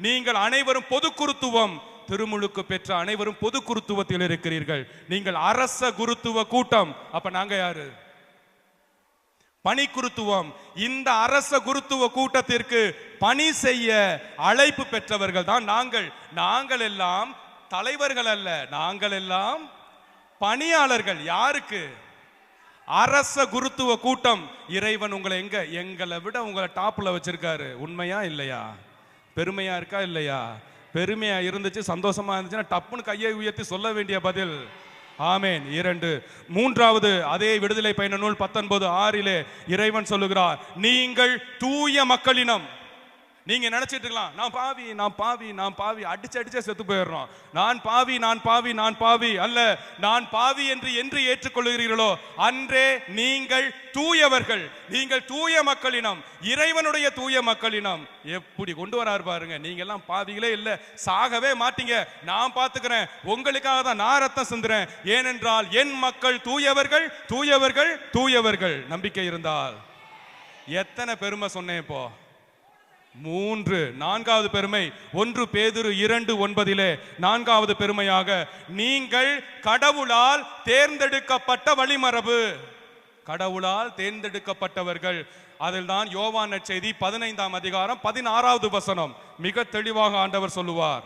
நீங்கள் அனைவரும் பொது குருத்துவம் திருமுழுக்கு பெற்ற அனைவரும் பொது குருத்துவத்தில் இருக்கிறீர்கள். நீங்கள் அரச குருத்துவ கூட்டம். அப்ப நாங்க யாரு? பணி குருத்துவம். இந்த அரச குருத்துவ கூட்டத்திற்கு பணி செய்ய அழைப்பு பெற்றவர்கள் தான் நாங்கள். நாங்கள் எல்லாம் தலைவர்கள் அல்ல, நாங்கள் எல்லாம் பணியாளர்கள். யாருக்கு? அரச குருத்துவ கூட்டம். இறைவன் உங்களை எங்களை விட உங்களை டாப்ல வச்சிருக்காரு. உண்மையா இல்லையா? பெருமையா இருக்கா இல்லையா? பெருமையா இருந்துச்சு, சந்தோஷமா இருந்துச்சுன்னா டப்புன்னு கையை உயர்த்தி சொல்ல வேண்டிய பதில் ஆமேன். 2 3வது அதே விடுதலை பயண நூல் 19:6 இறைவன் சொல்லுகிறார், நீங்கள் தூய மக்களினம். நீங்க நினைச்சிட்டு இருக்கலாம், நான் பாவி நான் பாவி நான் பாவி, அடிச்சே செத்து போயிடுறோம். நான் பாவி நான் பாவி நான் பாவி அல்ல. நான் பாவி என்று ஏற்றுக்கொள்கிறீர்களோ அன்றே நீங்கள் தூயவர்கள். நீங்கள் தூய மக்களினம், இறைவனுடைய தூய மக்களினம். எப்படி கொண்டு வராரு பாருங்க. நீங்க எல்லாம் பாவிகளே இல்ல, சாகவே மாட்டீங்க, நான் பார்த்துக்கிறேன், உங்களுக்காக தான் நான் ரத்தம் சிந்துறேன். ஏனென்றால் என் மக்கள் தூயவர்கள் தூயவர்கள் தூயவர்கள். நம்பிக்கை இருந்தால் எத்தனை பெருமை சொன்னேன் இப்போ? 3. 4வது பெருமை 1 பேதுரு 2:9 4வது பெருமையாக, நீங்கள் கடவுளால் தேர்ந்தெடுக்கப்பட்ட வழிமரபு. கடவுளால் தேர்ந்தெடுக்கப்பட்டவர்கள். அதில் தான் யோவான் நற்செய்தி 15ஆம் அதிகாரம் 16வது வசனம் மிக தெளிவாக ஆண்டவர் சொல்லுவார்.